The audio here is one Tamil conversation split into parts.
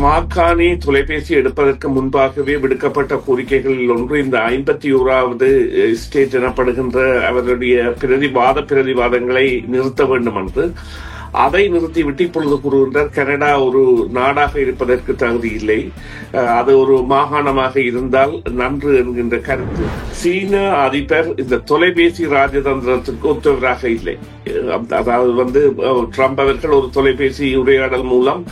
மாக்கானி தொலைபேசி எடுப்பதற்கு முன்பாகவே விடுக்கப்பட்ட கோரிக்கைகளில் ஒன்று இந்த 51வது ஸ்டேட் எனப்படுகின்ற அவருடைய பிரதிவாதங்களை நிறுத்த வேண்டும் என்று. அதை நிறுத்திவிட்டு இப்பொழுது கூறுகின்றார் கனடா ஒரு நாடாக இருப்பதற்கு தகுதி இல்லை, அது ஒரு மாகாணமாக இருந்தால் நன்று என்கின்ற கருத்து. சீன அதிபர் இந்த தொலைபேசி ராஜதந்திரத்திற்கு ஒத்தவராக இல்லை. அதாவது ட்ரம்ப் அவர்கள் ஒரு தொலைபேசி உரையாடல் மூலம்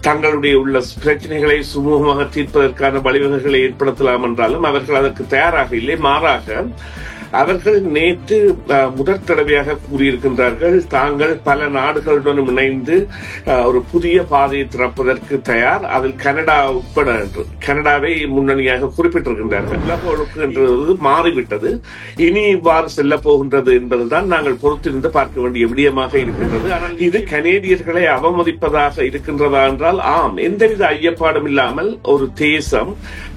தங்களுடைய உள்ள பிரச்சனைகளை சுமூகமாக தீர்ப்பதற்கான வழிவகைகளை ஏற்படுத்தலாம் என்றாலும் அவர்கள் அதற்கு தயாராக இல்லை. மாறாக அவர்கள் நேற்று முதற் தடவையாக கூறியிருக்கின்றார்கள் தாங்கள் பல நாடுகளுடன் இணைந்து ஒரு புதிய பாதையை திறப்பதற்கு தயார், அதில் கனடா உட்பட என்று கனடாவை முன்னணியாக குறிப்பிட்டிருக்கின்றார்கள். உலக ஒழுக்கு என்றது மாறிவிட்டது, இனி இவ்வாறு செல்ல போகின்றது என்பதுதான் நாங்கள் பொறுத்திருந்து பார்க்க வேண்டிய விடயமாக இருக்கின்றது. ஆனால் இது கனேடியர்களை அவமதிப்பதாக இருக்கின்றதா என்றால் ஆம், எந்தவித ஐயப்பாடும் இல்லாமல் ஒரு தேசம்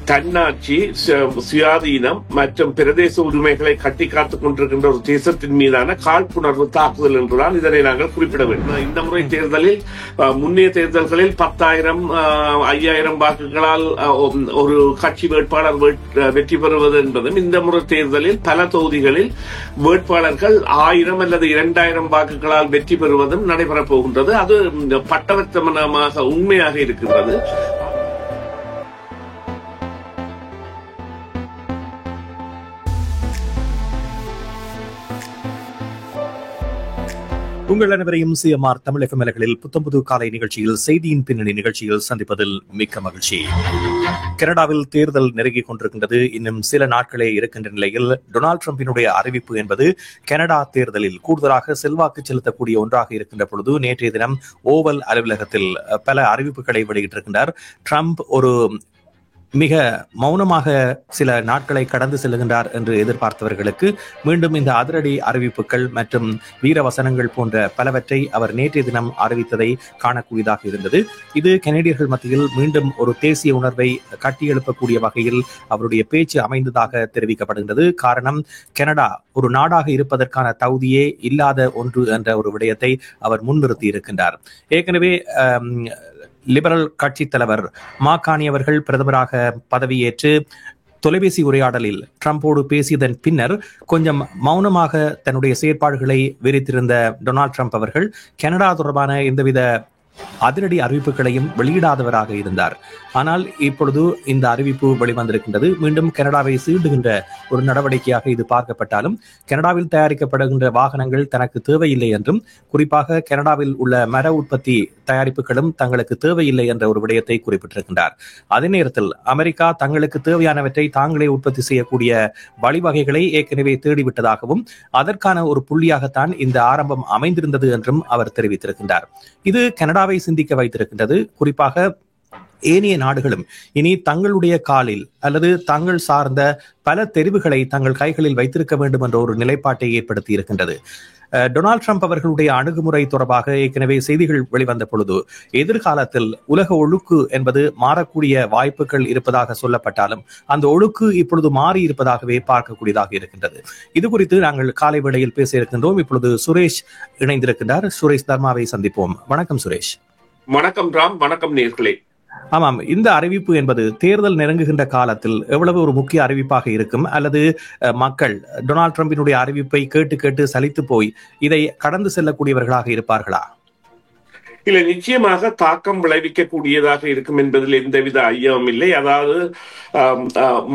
தன்னாட்சி, சுயாதீனம் மற்றும் பிரதேச உரிமைகளை கட்டி காத்துக் கொண்டிருக்கின்ற ஒரு தேசத்தின் மீதான காழ்ப்புணர்வு தாக்குதல் என்றுதான் இதனை நாங்கள் குறிப்பிட வேண்டும். இந்த முறை தேர்தலில் முன்னைய தேர்தல்களில் 10,000 5,000 வாக்குகளால் ஒரு கட்சி வேட்பாளர் வெற்றி பெறுவது என்பதும், இந்த முறை தேர்தலில் பல தொகுதிகளில் வேட்பாளர்கள் 1000 அல்லது 2,000 வாக்குகளால் வெற்றி பெறுவதும் நடைபெறப் போகின்றது. அது பட்டவர்த்தமானமாக உண்மையாக இருக்கின்றது. உங்கள் அனைவரையும் CMR தமிழ் எஃப்எம்களில் புத்தம்புது காலை நிகழ்ச்சியில் செய்தியின் பின்னணி நிகழ்ச்சியில் சந்திப்பதில் மிக்க மகிழ்ச்சி. கனடாவில் தேர்தல் நெருங்கிக் கொண்டிருக்கின்றது. இன்னும் சில நாட்களே இருக்கின்ற நிலையில் டொனால்டு டிரம்பினுடைய அறிவிப்பு என்பது கனடா தேர்தலில் கூடுதலாக செல்வாக்கு செலுத்தக்கூடிய ஒன்றாக இருக்கின்ற பொழுது நேற்றைய தினம் ஓவல் அலுவலகத்தில் பல அறிவிப்புகளை வெளியிட்டிருக்கின்றார். ட்ரம்ப் ஒரு மிக மௌனமாக சில நாட்களை கடந்து செல்லுகின்றார் என்று எதிர்பார்த்தவர்களுக்கு மீண்டும் இந்த அதிரடி அறிவிப்புகள் மற்றும் வீரவசனங்கள் போன்ற பலவற்றை அவர் நேற்றைய தினம் அறிவித்ததை காணக்கூடியதாக இருந்தது. இது கனேடியர்கள் மத்தியில் மீண்டும் ஒரு தேசிய உணர்வை கட்டியெழுப்பக்கூடிய வகையில் அவருடைய பேச்சு அமைந்ததாக தெரிவிக்கப்படுகின்றது. காரணம், கனடா ஒரு நாடாக இருப்பதற்கான தகுதியே இல்லாத ஒன்று என்ற ஒரு விடயத்தை அவர் முன்னிறுத்தி இருக்கின்றார். ஏற்கனவே லிபரல் கட்சி தலைவர் மாக்கானி அவர்கள் பிரதமராக பதவியேற்று தொலைபேசி உரையாடலில் ட்ரம்போடு பேசியதன் பின்னர் கொஞ்சம் மௌனமாக தன்னுடைய செயற்பாடுகளை விரித்திருந்த டொனால்டு ட்ரம்ப் அவர்கள் கனடா தொடர்பான எந்தவித அதிரடி அறிவிப்புகளையும் வெளியிடாதவராக இருந்தார். ஆனால் இப்பொழுது இந்த அறிவிப்பு வெளிவந்திருக்கின்றது. மீண்டும் கனடாவை சீண்டுகின்ற ஒரு நடவடிக்கையாக இது பார்க்கப்பட்டாலும் கனடாவில் தயாரிக்கப்படுகின்ற வாகனங்கள் தனக்கு தேவையில்லை என்றும், குறிப்பாக கனடாவில் உள்ள மர உற்பத்தி தயாரிப்புகளும் தங்களுக்கு தேவையில்லை என்ற ஒரு விடயத்தை குறிப்பிட்டிருக்கின்றார். அதே நேரத்தில் அமெரிக்கா தங்களுக்கு தேவையானவற்றை தாங்களே உற்பத்தி செய்யக்கூடிய வழிவகைகளை ஏற்கனவே தேடிவிட்டதாகவும் அதற்கான ஒரு புள்ளியாகத்தான் இந்த ஆரம்பம் அமைந்திருந்தது என்றும் அவர் தெரிவித்திருக்கின்றார். இது கனடாவை சிந்திக்க வைத்திருக்கின்றது. குறிப்பாக ஏனைய நாடுகளும் இனி தங்களுடைய காலில் அல்லது தங்கள் சார்ந்த பல தெரிவுகளை தங்கள் கைகளில் வைத்திருக்க வேண்டும் என்ற ஒரு நிலைப்பாட்டை ஏற்படுத்தி இருக்கின்றது. டொனால்டு ட்ரம்ப் அவர்களுடைய அணுகுமுறை தொடர்பாக ஏற்கனவே செய்திகள் வெளிவந்த பொழுது எதிர்காலத்தில் உலக ஒழுக்கு என்பது மாறக்கூடிய வாய்ப்புகள் இருப்பதாக சொல்லப்பட்டாலும் அந்த ஒழுக்கு இப்பொழுது மாறி இருப்பதாகவே பார்க்கக்கூடியதாக இருக்கின்றது. இது குறித்து நாங்கள் காலை வேளையில் பேச இருக்கின்றோம். இப்பொழுது சுரேஷ் இணைந்திருக்கின்றார். சுரேஷ் தர்மாவை சந்திப்போம். வணக்கம் சுரேஷ். வணக்கம் ராம். வணக்கம் நேர்களே. ஆமாம், இந்த அறிவிப்பு என்பது தேர்தல் நெருங்குகின்ற காலத்தில் எவ்வளவு ஒரு முக்கிய அறிவிப்பாக இருக்கும்? அல்லது மக்கள் டொனால்டு ட்ரம்பினுடைய அறிவிப்பை கேட்டு கேட்டு சலித்து போய் இதை கடந்து செல்லக்கூடியவர்களாக இருப்பார்களா? இல்ல, நிச்சயமாக தாக்கம் விளைவிக்க கூடியதாக இருக்கும் என்பதில் எந்தவித ஐயமும் இல்லை. அதாவது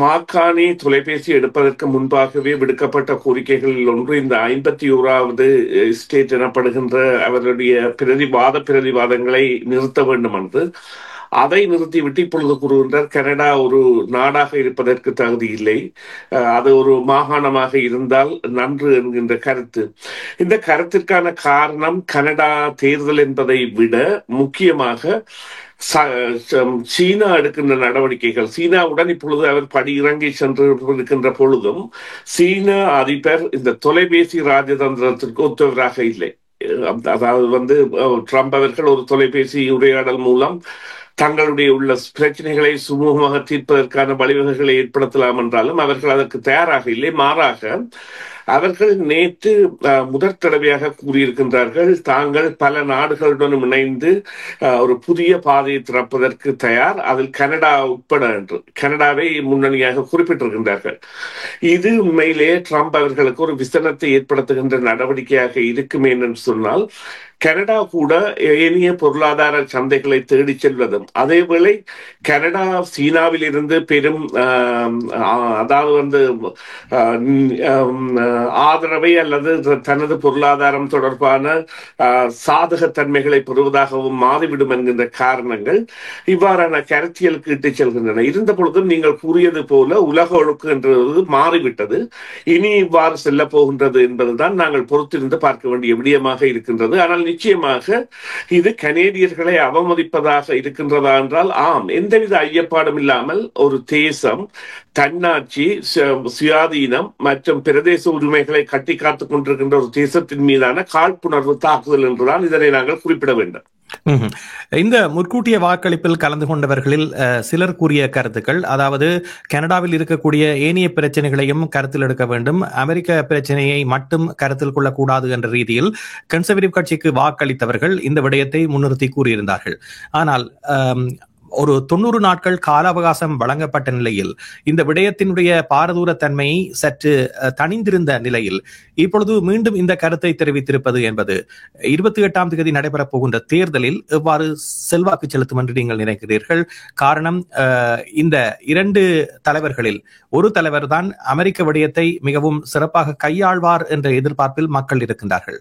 மாக்கானி தொலைபேசி எடுப்பதற்கு முன்பாகவே விடுக்கப்பட்ட கோரிக்கைகளில் ஒன்று இந்த 51வது ஸ்டேட் எனப்படுகின்ற அவருடைய பிரதிவாதங்களை நிறுத்த வேண்டும் என்று. அதை நிறுத்திவிட்டு இப்பொழுது கூறுகின்றார் கனடா ஒரு நாடாக இருப்பதற்கு தகுதி இல்லை, அது ஒரு மாகாணமாக இருந்தால் நன்று என்கின்ற கருத்து. இந்த கருத்திற்கான காரணம் கனடா தேர்தல் என்பதை விட முக்கியமாக சீனா எடுக்கின்ற நடவடிக்கைகள். சீனாவுடன் இப்பொழுது அவர் படியிறங்கி சென்று இருக்கின்ற பொழுதும் சீன அதிபர் இந்த தொலைபேசி ராஜதந்திரத்திற்கு ஒத்தவராக இல்லை. அதாவது ட்ரம்ப் அவர்கள் ஒரு தொலைபேசி உரையாடல் மூலம் தங்களுடைய உள்ள பிரச்சனைகளை சுமூகமாக தீர்ப்பதற்கான வழிவகைகளை ஏற்படுத்தலாம் என்றாலும் அவர்கள் அதற்கு தயாராக இல்லை. மாறாக அவர்கள் நேற்று முதற் தடவையாக கூறியிருக்கின்றார்கள், தாங்கள் பல நாடுகளுடன் இணைந்து ஒரு புதிய பாதையை திறப்பதற்கு தயார், அதில் கனடா உட்பட என்று கனடாவை முன்னணியாக குறிப்பிட்டிருக்கின்றார்கள். இது உண்மையிலேயே ட்ரம்ப் அவர்களுக்கு ஒரு விசனத்தை ஏற்படுத்துகின்ற நடவடிக்கையாக இருக்குமே என்று சொன்னால், கனடா கூட ஏனைய பொருளாதார சந்தைகளை தேடி செல்வதும், அதேவேளை கனடா சீனாவில் இருந்து பெரும் அதாவது ஆதரவை அல்லது தனது பொருளாதாரம் தொடர்பான சாதகத்தன்மைகளை பெறுவதாகவும் மாறிவிடும் என்கின்ற காரணங்கள் இவ்வாறான கருத்தியலுக்கு இட்டுச் செல்கின்றன. இருந்த பொழுதும் நீங்கள் கூறியது போல உலக ஒழுக்கு என்றது மாறிவிட்டது. இனி இவ்வாறு செல்ல போகின்றது என்பதுதான் நாங்கள் பொறுத்திருந்து பார்க்க வேண்டிய விடயமாக இருக்கின்றது. ஆனால் நிச்சயமாக இது கனேடியர்களை அவமதிப்பதாக இருக்கின்றதா என்றால் ஆம், எந்தவித ஐயப்பாடும் இல்லாமல் ஒரு தேசம் தன்னாட்சி, சுயாதீனம் மற்றும் பிரதேச உரிமைகளை கட்டி காத்துக் கொண்டிருக்கின்ற ஒரு தேசத்தின் மீதான காழ்ப்புணர்வு தாக்குதல் என்றுதான் இதனை நாங்கள் குறிப்பிட வேண்டும். இந்த முற்கூட்டிய வாக்களிப்பில் கலந்து கொண்டவர்களில் சிலர் கூறிய கருத்துக்கள், அதாவது கனடாவில் இருக்கக்கூடிய ஏனைய பிரச்சனைகளையும் கருத்தில் எடுக்க வேண்டும், அமெரிக்க பிரச்சனையை மட்டும் கருத்தில் கொள்ளக்கூடாது என்ற ரீதியில் கன்சர்வேட்டிவ் கட்சிக்கு வாக்களித்தவர்கள் இந்த விடயத்தை முன்னிறுத்தி கூறியிருந்தார்கள். ஆனால் ஒரு 90 நாட்கள் கால அவகாசம் வழங்கப்பட்ட நிலையில் இந்த விடயத்தினுடைய பாரதூரத்தன்மை சற்று தணிந்திருந்த நிலையில் இப்பொழுது மீண்டும் இந்த கருத்தை தெரிவித்திருப்பது என்பது 28ஆம் தேதி நடைபெறப் போகின்ற தேர்தலில் எவ்வாறு செல்வாக்கு செலுத்தும் என்று நீங்கள் நினைக்கிறீர்கள்? காரணம், இந்த 2 தலைவர்களில் ஒரு தலைவர் தான் அமெரிக்க விடயத்தை மிகவும் சிறப்பாக கையாள்வார் என்ற எதிர்பார்ப்பில் மக்கள் இருக்கின்றார்கள்.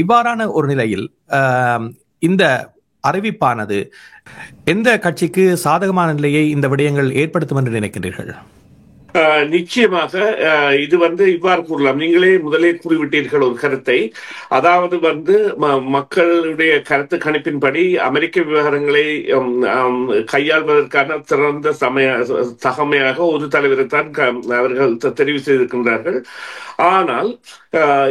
இவ்வாறான ஒரு நிலையில் இந்த அறிவிப்பானது எந்த கட்சிக்கு சாதகமான நிலையை இந்த விடயங்கள் ஏற்படுத்தும் என்று நினைக்கின்றீர்கள்? நிச்சயமாக இது இவ்வாறு கூறலாம். நீங்களே முதலே கூறிவிட்டீர்கள் ஒரு கருத்தை, அதாவது மக்களுடைய கருத்து கணிப்பின்படி அமெரிக்க விவகாரங்களை கையாள்வதற்கான சிறந்த தகமையாக ஒரு தலைவரை தான் அவர்கள் தெரிவு செய்திருக்கின்றார்கள். ஆனால்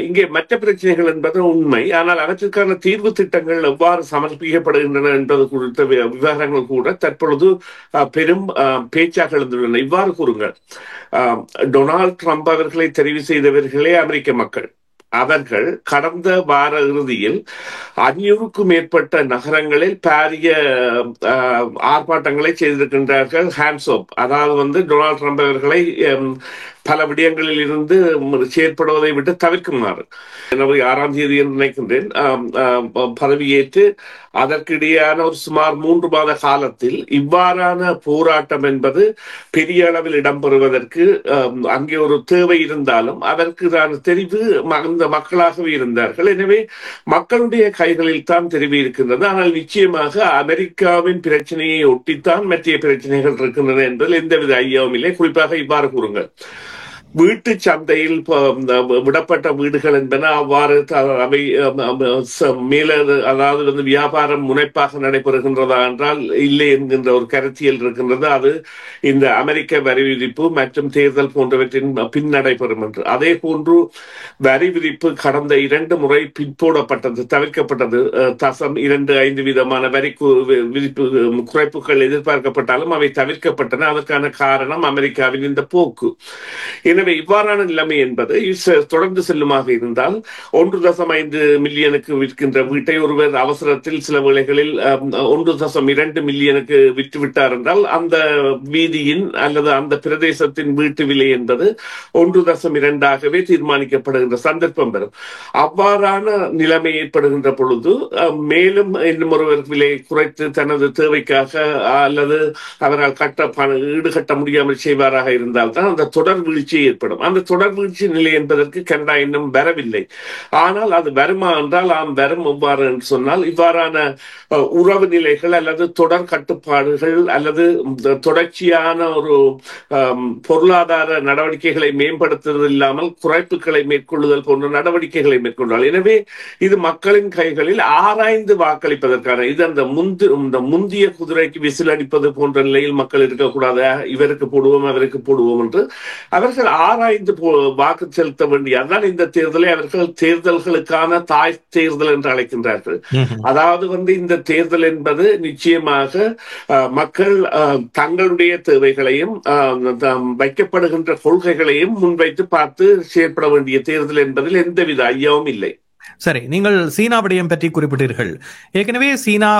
இங்கே மற்ற பிரச்சனைகள் என்பது உண்மை. ஆனால் அவற்றுக்கான தீர்வு திட்டங்கள் எவ்வாறு சமர்ப்பிக்கப்படுகின்றன என்பது குறித்த விவகாரங்கள் கூட தற்பொழுது பெரும் பேச்சாக எழுந்துள்ளன. இவ்வாறு கூறுங்கள், டொனால்ட் ட்ரம்ப் அவர்களை தெரிவு செய்தவர்களே அமெரிக்க மக்கள். அவர்கள் கடந்த வார இறுதியில் 500க்கும் மேற்பட்ட நகரங்களில் பாரிய ஆர்ப்பாட்டங்களை செய்திருக்கின்றார்கள். ஹேண்ட்ஸ் ஆஃப், அதாவது டொனால்ட் ட்ரம்ப் அவர்களை பல விடயங்களில் இருந்து செயற்படுவதை விட்டு தவிர்க்குமாறு. ஜனவரி 6ஆம் தேதி என்று நினைக்கின்றேன் பதவியேற்று அதற்கிடையான ஒரு சுமார் 3 மாத காலத்தில் இவ்வாறான போராட்டம் என்பது பெரிய அளவில் இடம்பெறுவதற்கு அங்கே ஒரு தேவை இருந்தாலும் அதற்கு தெரிவு அந்த மக்களாகவே இருந்தார்கள். எனவே மக்களுடைய கைகளில் தான் தெரிவு இருக்கின்றது. ஆனால் நிச்சயமாக அமெரிக்காவின் பிரச்சனையை ஒட்டித்தான் மற்ற பிரச்சனைகள் இருக்கின்றன என்பதில் எந்தவித ஐயமும் இல்லை. குறிப்பாக இவ்வாறு கூறுங்கள், வீட்டு சந்தையில் விடப்பட்ட வீடுகள் என்பன அவ்வாறு அவை மேல அதாவது வியாபாரம் முனைப்பாக நடைபெறுகின்றதா என்றால் இல்லை என்கின்ற ஒரு கருத்தியல் இருக்கின்றது. அது இந்த அமெரிக்க வரி விதிப்பு மற்றும் தேர்தல் போன்றவற்றின் பின் நடைபெறும் என்று. அதே போன்று வரி விதிப்பு கடந்த 2 முறை பின்போடப்பட்டது, தவிர்க்கப்பட்டது. 0.25 விதமான வரி விதிப்பு குறைப்புகள் எதிர்பார்க்கப்பட்டாலும் அவை தவிர்க்கப்பட்டன. அதற்கான காரணம் அமெரிக்காவின் இந்த போக்கு. எனவே இவ்வாறான நிலைமை என்பது தொடர்ந்து செல்லுமாக இருந்தால் 1.5 மில்லியனுக்கு விற்கின்ற வீட்டை ஒருவர் அவசரத்தில் சில வேளைகளில் 1.2 மில்லியனுக்கு விற்றுவிட்டார் என்றால் அந்த வீதியின் அல்லது அந்த பிரதேசத்தின் வீட்டு விலை என்பது 1.2ஆகவே தீர்மானிக்கப்படுகின்ற சந்தர்ப்பம் வரும். அவ்வாறான நிலைமை ஏற்படுகின்ற பொழுது மேலும் இன்னும் ஒருவர் விலை குறைத்து தனது தேவைக்காக அல்லது அவரால் ஈடுகட்ட முடியாமல் செய்வாராக இருந்தால் தான் அந்த தொடர் வீழ்ச்சி ஏற்படும். அந்த தொடர் வீழ்ச்சி நிலை என்பதற்கு கனடா இன்னும் வரவில்லை. ஆனால் அது வருமா என்றால் வரும். எவ்வாறு என்று சொன்னால் இவ்வாறான உறவு நிலைகள் அல்லது தொடர் கட்டுப்பாடுகள் அல்லது தொடர்ச்சியான ஒரு பொருளாதார நடவடிக்கைகளை மேம்படுத்துவது இல்லாமல் குறைப்புகளை மேற்கொள்ளுதல் போன்ற நடவடிக்கைகளை மேற்கொண்டால், எனவே இது மக்களின் கைகளில் ஆராய்ந்து வாக்களிப்பதற்கான இது அந்த முந்திய குதிரைக்கு விசில் அடிப்பது போன்ற நிலையில் மக்கள் இருக்கக்கூடாது, இவருக்கு போடுவோம் அவருக்கு போடுவோம் என்று அவர்கள் ஆராய்ந்து வாக்கு செலுத்த வேண்டிய அதுதான் இந்த தேர்தலை அவர்கள் தேர்தல்களுக்கான தாய் தேர்தல் என்று அழைக்கின்றார்கள். அதாவது இந்த தேர்தல் என்பது நிச்சயமாக மக்கள் தங்களுடைய தேவைகளையும் வைக்கப்படுகின்ற கொள்கைகளையும் முன்வைத்து பார்த்து செயற்பட வேண்டிய தேர்தல் என்பதில் எந்தவித ஐயமும் இல்லை. சரி, நீங்கள் சீனா விடயம் பற்றி குறிப்பிட்டீர்கள். ஏற்கனவே சீனா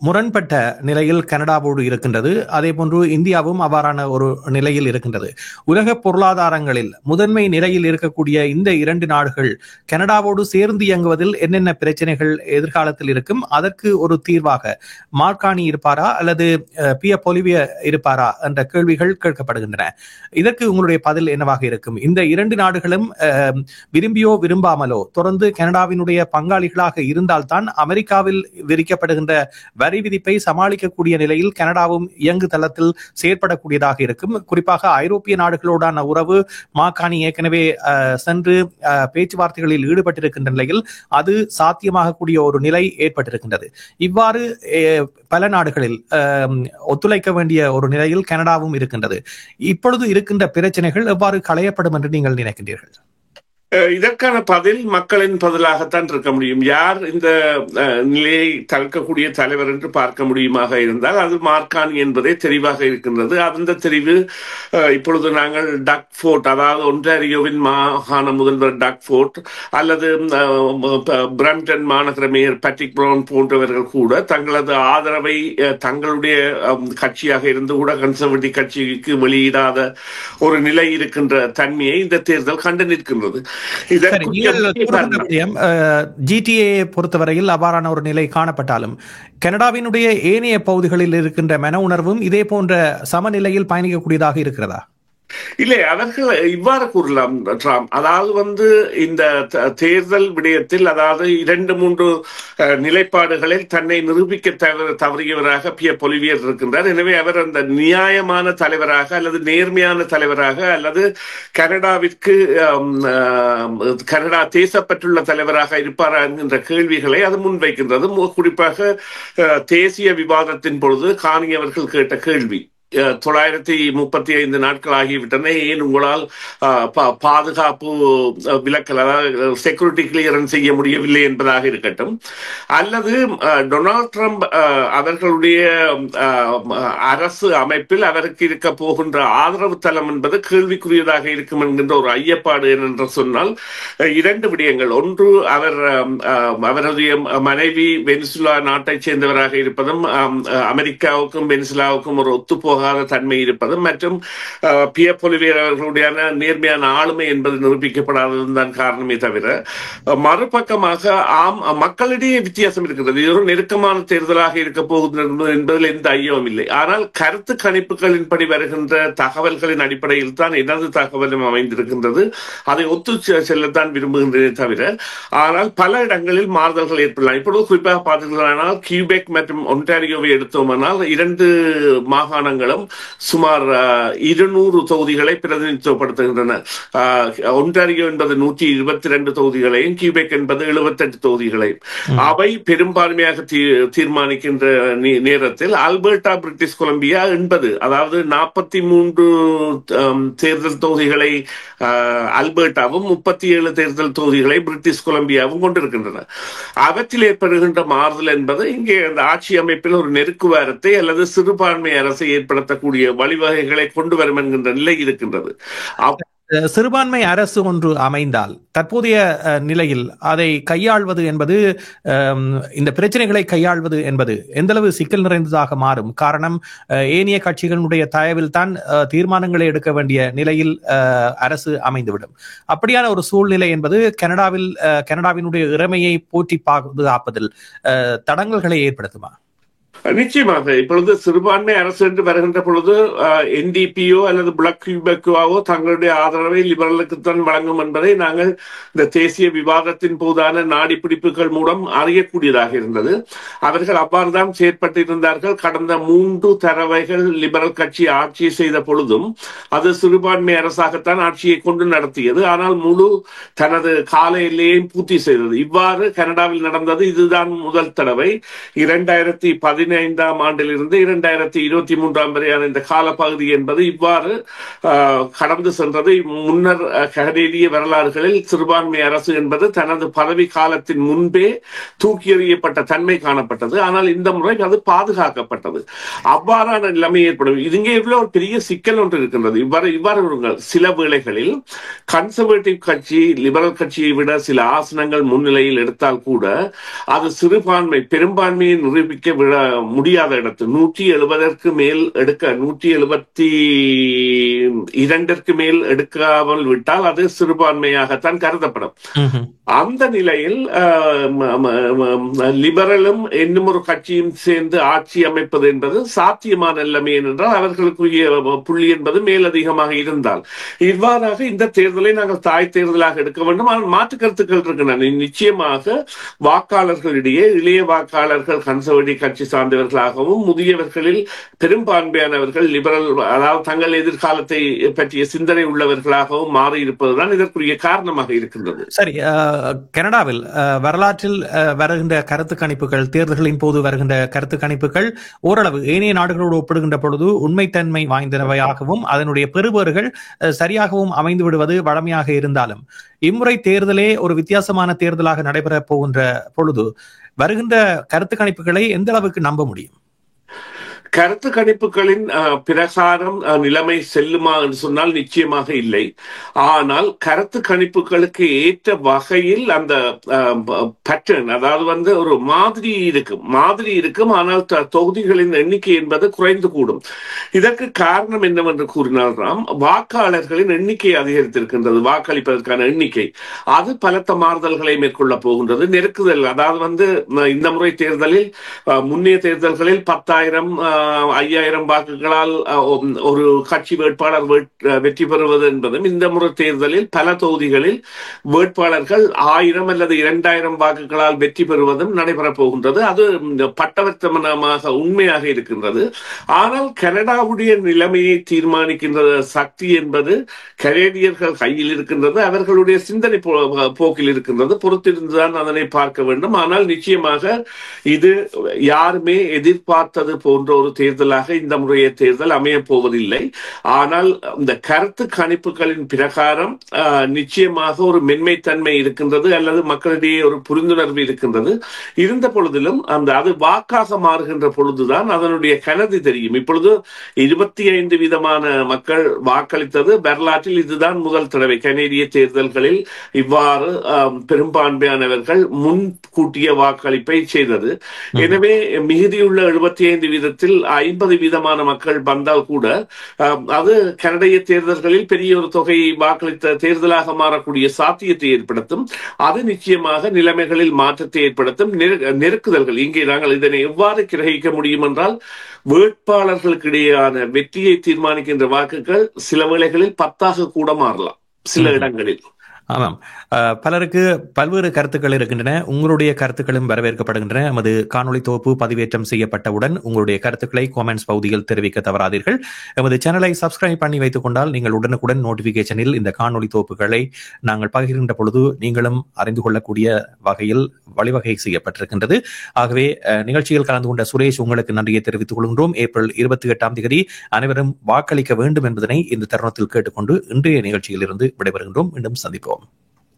முரண்பட்ட நிலையில் கனடாவோடு இருக்கின்றது. அதே போன்று இந்தியாவும் அவ்வாறான ஒரு நிலையில் இருக்கின்றது. உலக பொருளாதாரங்களில் முதன்மை நிலையில் இருக்கக்கூடிய இந்த இரண்டு நாடுகள் கனடாவோடு சேர்ந்து இயங்குவதில் என்னென்ன பிரச்சனைகள் எதிர்காலத்தில் இருக்கும், அதற்கு ஒரு தீர்வாக மார்கானி இருப்பாரா அல்லது பிய பொலிவிய இருப்பாரா என்ற கேள்விகள் கேட்கப்படுகின்றன. இதற்கு உங்களுடைய பதில் என்னவாக இருக்கும்? இந்த இரண்டு நாடுகளும் விரும்பியோ விரும்பாமலோ தொடர்ந்து கனடாவினுடைய பங்காளிகளாக இருந்தால்தான் அமெரிக்காவில் விதிக்கப்படுகின்ற வரி விதிப்பை சமாளிக்கக்கூடிய நிலையில் கனடாவும் இயங்கு தளத்தில் செயற்படக்கூடியதாக இருக்கும். குறிப்பாக ஐரோப்பிய நாடுகளோடான உறவு மாகாணி ஏற்கனவே சென்று பேச்சுவார்த்தைகளில் ஈடுபட்டிருக்கின்ற நிலையில் அது சாத்தியமாகக்கூடிய ஒரு நிலை ஏற்பட்டிருக்கின்றது. இவ்வாறு பல நாடுகளில் ஒத்துழைக்க வேண்டிய ஒரு நிலையில் கனடாவும் இருக்கின்றது. இப்பொழுது இருக்கின்ற பிரச்சனைகள் எவ்வாறு களையப்படும் என்று நீங்கள் நினைக்கின்றீர்கள்? இதற்கான பதில் மக்களின் பதிலாகத்தான் இருக்க முடியும். யார் இந்த நிலையை தடுக்கக்கூடிய தலைவர் என்று பார்க்க முடியுமாக இருந்தால் அது மார்கானி என்பதே தெரிவாக இருக்கின்றது. அந்த தெரிவு இப்பொழுது நாங்கள் டக் ஃபோர்ட், அதாவது ஒன்டாரியோவின் மாகாண முதல்வர் டக் ஃபோர்ட் அல்லது பிரம்டன் மாநகர மேயர் பேட்ரிக் பிரவுன் போன்றவர்கள் கூட தங்களது ஆதரவை தங்களுடைய கட்சியாக இருந்து கூட கன்சர்வேட்டிவ் கட்சிக்கு வெளியிடாத ஒரு நிலை இருக்கின்ற தன்மையை இந்த தேர்தல் கண்டு நிற்கின்றது. ஜிடிஏ பொறுத்தவரையில் அவ்வாறான ஒரு நிலை காணப்பட்டாலும் கனடாவினுடைய ஏனைய பகுதிகளில் இருக்கின்ற மன உணர்வும் இதே போன்ற சமநிலையில் பயணிக்கக்கூடியதாக இருக்கிறதா? இல்லை, அவர்கள் இவ்வாறு கூறலாம். அதாவது இந்த தேர்தல் விடயத்தில் அதாவது 2-3 நிலைப்பாடுகளில் தன்னை நிரூபிக்க தவறியவராக பிய பொலிவியர் இருக்கின்றார். எனவே அவர் அந்த நியாயமான தலைவராக அல்லது நேர்மையான தலைவராக அல்லது கனடாவிற்கு கனடா தேசப்பட்டுள்ள தலைவராக இருப்பாரா என்கின்ற கேள்விகளை அது முன்வைக்கின்றது. குறிப்பாக தேசிய விவாதத்தின் பொழுது காணி அவர்கள் கேட்ட கேள்வி 935 நாட்கள் ஆகிவிட்டன, ஏன் உங்களால் பாதுகாப்பு விலக்கல் அதாவது செக்யூரிட்டி கிளியரன்ஸ் செய்ய முடியவில்லை என்பதாக இருக்கட்டும், அல்லது டொனால்ட் ட்ரம்ப் அவர்களுடைய அரசு அமைப்பில் அவருக்கு இருக்க போகின்ற ஆதரவு தளம் என்பது கேள்விக்குரியதாக இருக்கும் என்கின்ற ஒரு ஐயப்பாடு என்று சொன்னால் 2 விடயங்கள். ஒன்று, அவருடைய மனைவி வெனிசுலா நாட்டை சேர்ந்தவராக இருப்பதும் அமெரிக்காவுக்கும் வெனிசுலாவுக்கும் ஒரு ஒத்துப்போக தன்மை இருப்பதும் மற்றும் பிய பொலிவியர் அவர்களுடைய நேர்மையான ஆளுமை என்பது நிரூபிக்கப்படாததுதான் காரணமே தவிர மறுபக்கமாக மக்களிடையே வித்தியாசம் இருக்கிறது. இது ஒரு நெருக்கமான தேர்தலாக இருக்க போகிறது என்பதில் எந்த ஐயமும் இல்லை. ஆனால் கருத்து கணிப்புகளின்படி வருகின்ற தகவல்களின் அடிப்படையில் தான் எனது தகவலும் அமைந்திருக்கின்றது. அதை ஒத்து செல்லத்தான் விரும்புகின்றனே தவிர ஆனால் பல இடங்களில் மாறுதல்கள் ஏற்படலாம். இப்பொழுது குறிப்பாக பார்த்தீர்களானால் கியூபெக் மற்றும் ஒன்டாரியோவை எடுத்தோமானால் 2 மாகாணங்கள் சுமார் 200 தொகுதிகளை பிரதிநிதித்துவப்படுத்துகின்றன. ஒன்டாரியோ என்பது 122 தொகுதிகளையும் கியூபெக் என்பது 78 தொகுதிகளையும் அவை பெரும்பான்மையாக தீர்மானிக்கின்ற நேரத்தில் அல்பர்டா பிரிட்டிஷ் கொலம்பியா 80 அதாவது 43 தேர்தல் தொகுதிகளை அல்பர்டாவும் 37 தேர்தல் தொகுதிகளை பிரிட்டிஷ் கொலம்பியாவும் கொண்டிருக்கின்றன. அவற்றில் ஏற்படுகின்ற மாறுதல் என்பது இங்கே அந்த ஆட்சி அமைப்பில் ஒரு நெருக்குவாரத்தை அல்லது சிறுபான்மை அரசை ஏற்படுத்தக்கூடிய வழிவகைகளை கொண்டு வரும் என்கின்ற நிலை இருக்கின்றது. சிறுபான்மை அரசு ஒன்று அமைந்தால் தற்போதைய நிலையில் அதை கையாள்வது என்பது இந்த பிரச்சனைகளை கையாள்வது என்பது எந்தளவு சிக்கல் நிறைந்ததாக மாறும்? காரணம், ஏனைய கட்சிகளுடைய தயவில் தான் தீர்மானங்களை எடுக்க வேண்டிய நிலையில் அரசு அமைந்துவிடும். அப்படியான ஒரு சூழ்நிலை என்பது கனடாவினுடைய இறைமையை போற்றி பாதுகாப்பதில் தடங்கல்களை ஏற்படுத்துமா? நிச்சயமாக. இப்பொழுது சிறுபான்மை அரசு என்று வருகின்ற பொழுது NDPயோ அல்லது பிளாக் கியூபெக்கோ தங்களுடைய ஆதரவை லிபரலுக்குத்தான் வழங்கும் என்பதை நாங்கள் இந்த தேசிய விவாதத்தின் போதான நாடி பிடிப்புகள் மூலம் அறியக்கூடியதாக இருந்தது. அவர்கள் அவ்வாறுதான் செயற்பட்டிருந்தார்கள். கடந்த 3 தடவைகள் லிபரல் கட்சி ஆட்சி செய்த பொழுதும் அது சிறுபான்மை அரசாகத்தான் ஆட்சியை கொண்டு நடத்தியது. ஆனால் முழு தனது கால எல்லையையும் பூர்த்தி செய்தது. இவ்வாறு கனடாவில் நடந்தது இதுதான் முதல் தடவை. 2017 2015 ஆண்டிலிருந்து 2023 வரையான இந்த காலப்பகுதி என்பது இவ்வாறு கடந்து சென்றது. முன்னர் கனேடிய வரலாறுகளில் சிறுபான்மை அரசு என்பது தனது பதவி காலத்தின் முன்பே தூக்கி எறியப்பட்ட தன்மை காணப்பட்டது. ஆனால் இந்த முறை அது பாதுகாக்கப்பட்டது. அவ்வாறான நிலைமை ஏற்படும். இங்கே ஒரு பெரிய சிக்கல் ஒன்று இருக்கின்றது. இவ்வாறு சில வேளைகளில் கன்சர்வேட்டிவ் கட்சி லிபரல் கட்சியை விட சில ஆசனங்கள் முன்னிலையில் எடுத்தால் கூட அது சிறுபான்மை பெரும்பான்மையை நிரூபிக்க விட முடியாத இடத்து 170 மேல் எடுக்க 172 மேல் எடுக்காமல் விட்டால் அது சிறுபான்மையாகத்தான் கருதப்படும். அந்த நிலையில் லிபரலும் இன்னும் ஒரு கட்சியும் சேர்ந்து ஆட்சி அமைப்பது என்பது சாத்தியமான நிலைமை என்றால் அவர்களுக்குரிய புள்ளி என்பது மேலதிகமாக இருந்தால் இவ்வாறாக இந்த தேர்தலை நாங்கள் தாய் தேர்தலாக எடுக்க வேண்டும். ஆனால் மாற்று கருத்துக்கள் இருக்கின்றன. நிச்சயமாக வாக்காளர்களிடையே இளைய வாக்காளர்கள் கன்சர்வேட்டிவ் கட்சி சார்ந்தவர்களாகவும் முதியவர்களில் பெரும்பான்மையானவர்கள் லிபரல் அதாவது தங்கள் எதிர்காலத்தை பற்றிய சிந்தனை உள்ளவர்களாகவும் மாறி இருப்பதுதான் இதற்குரிய காரணமாக இருக்கின்றது. சரி, கனடாவில் வரலாற்றில் வருகின்ற கருத்து கணிப்புகள் தேர்தல்களின் போது வருகின்ற கருத்து கணிப்புகள் ஓரளவு ஏனைய நாடுகளோடு ஒப்பிடுகின்ற பொழுது உண்மைத்தன்மை வாய்ந்தவையாகவும் அதனுடைய பெறுபேறுகள் சரியாகவும் அமைந்து விடுவது வழமையாக இருந்தாலும் இம்முறை தேர்தலே ஒரு வித்தியாசமான தேர்தலாக நடைபெறப் போகின்ற பொழுது வருகின்ற கருத்து கணிப்புகளை எந்த அளவுக்கு நம்ப முடியும்? கருத்து கணிப்புகளின் பிரகாரம் நிலைமை செல்லுமா என்று சொன்னால் நிச்சயமாக இல்லை. ஆனால் கருத்து கணிப்புகளுக்கு ஏற்ற வகையில் அந்த பேட்டர்ன் அதாவது ஒரு மாதிரி இருக்கும். ஆனால் தொகுதிகளின் எண்ணிக்கை என்பது குறைந்து கூடும். இதற்கு காரணம் என்னவென்று கூறினால் வாக்காளர்களின் எண்ணிக்கை அதிகரித்திருக்கின்றது. வாக்களிப்பதற்கான எண்ணிக்கை அது பலத்த மாறுதல்களை மேற்கொள்ள போகின்றது. நெருக்குதல் அதாவது இந்த முறை தேர்தலில் முன்னைய தேர்தல்களில் 10,000 5,000 வாக்குகளால் ஒரு கட்சி வேட்பாளர் வெற்றி பெறுவது என்பதும் இந்த முறை தேர்தலில் பல தொகுதிகளில் வேட்பாளர்கள் 1000 அல்லது 2,000 வாக்குகளால் வெற்றி பெறுவதும் நடைபெறப் போகின்றது. அது பட்டவர்த்தமானமாக உண்மையாக இருக்கின்றது. ஆனால் கனடாவுடைய நிலைமையை தீர்மானிக்கின்ற சக்தி என்பது கனேடியர்கள் கையில் இருக்கின்றது. அவர்களுடைய சிந்தனை போக்கில் இருக்கின்றது. பொறுத்திருந்துதான் அதனை பார்க்க வேண்டும். ஆனால் நிச்சயமாக இது யாருமே எதிர்பார்த்தது போன்ற ஒரு தேர்தலாக இந்த முறைய தேர்தல் அமைய போவதில்லை. ஆனால் இந்த கருத்து கணிப்புகளின் பிரகாரம் நிச்சயமாக ஒரு மென்மைத்தன்மை இருக்கின்றது அல்லது மக்களிடையே ஒரு புரிந்துணர்வு இருக்கின்றது. இருந்த பொழுதிலும் அது வாக்காக மாறுகின்ற பொழுதுதான் அதனுடைய கனதி தெரியும். இப்பொழுது 25% மக்கள் வாக்களித்தது வரலாற்றில் இதுதான் முதல் தடவை. கனேடிய தேர்தல்களில் இவ்வாறு பெரும்பான்மையானவர்கள் முன்கூட்டிய வாக்களிப்பை செய்தது. எனவே மிகுதியுள்ள 75% 50% மக்கள் வந்தால் கூட அது கனடிய தேர்தல்களில் பெரிய ஒரு தொகையை வாக்களித்த தேர்தலாக மாறக்கூடிய சாத்தியத்தை ஏற்படுத்தும். அது நிச்சயமாக நிலைமைகளில் மாற்றத்தை ஏற்படுத்தும். நெருக்குதல்கள் இங்கே நாங்கள் இதனை எவ்வாறு கிரகிக்க முடியும் என்றால் வேட்பாளர்களுக்கு இடையேயான வெற்றியை தீர்மானிக்கின்ற வாக்குகள் சில வேளைகளில் 10 கூட மாறலாம் சில இடங்களில். ஆமாம், பலருக்கு பல்வேறு கருத்துக்கள் இருக்கின்றன. உங்களுடைய கருத்துக்களும் வரவேற்கப்படுகின்றன. நமது காணொலி தொகுப்பு பதிவேற்றம் செய்யப்பட்டவுடன் உங்களுடைய கருத்துக்களை காமெண்ட்ஸ் பகுதியில் தெரிவிக்க தவறாதீர்கள். எமது சேனலை சப்ஸ்கிரைப் பண்ணி வைத்துக் கொண்டால் நீங்கள் உடனுக்குடன் நோட்டிபிகேஷனில் இந்த காணொலி தொகுப்புகளை நாங்கள் பகிர்கின்ற பொழுது நீங்களும் அறிந்து கொள்ளக்கூடிய வகையில் வழிவகை செய்யப்பட்டிருக்கின்றது. ஆகவே நிகழ்ச்சியில் கலந்து கொண்ட சுரேஷ் உங்களுக்கு நன்றியை தெரிவித்துக் கொள்கின்றோம். ஏப்ரல் 28 அனைவரும் வாக்களிக்க வேண்டும் என்பதனை இந்த தருணத்தில் கேட்டுக்கொண்டு இன்றைய நிகழ்ச்சியில் இருந்து விடைபெறுகின்றோம். மீண்டும் சந்திப்போம்.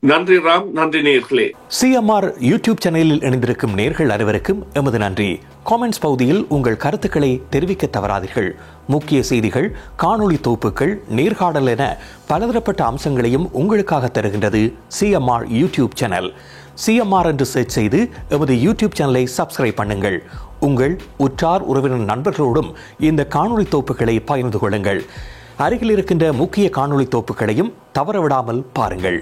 நன்றி ராம். நன்றி நேயர்களே. சிஎம்ஆர் யூடியூப் சேனலில் இணைந்திருக்கும் நேயர்கள் அனைவருக்கும் எமது நன்றி. காமெண்ட்ஸ் பகுதியில் உங்கள் கருத்துக்களை தெரிவிக்க தவறாதீர்கள். முக்கிய செய்திகள், காணொளி தொகுப்புகள், நேர்காணல் என பலதரப்பட்ட அம்சங்களையும் உங்களுக்காக தருகின்றது சிஎம்ஆர் யூடியூப் சேனல். சிஎம்ஆர் என்று சர்ச் செய்து எமது யூடியூப் சேனலை சப்ஸ்கிரைப் பண்ணுங்கள். உங்கள் உற்றார் உறவினர் நண்பர்களோடும் இந்த காணொளி தொகுப்புகளை பகிர்ந்து கொள்ளுங்கள். அருகில் இருக்கின்ற முக்கிய காணொளி தொகுப்புகளையும் தவறவிடாமல் பாருங்கள்.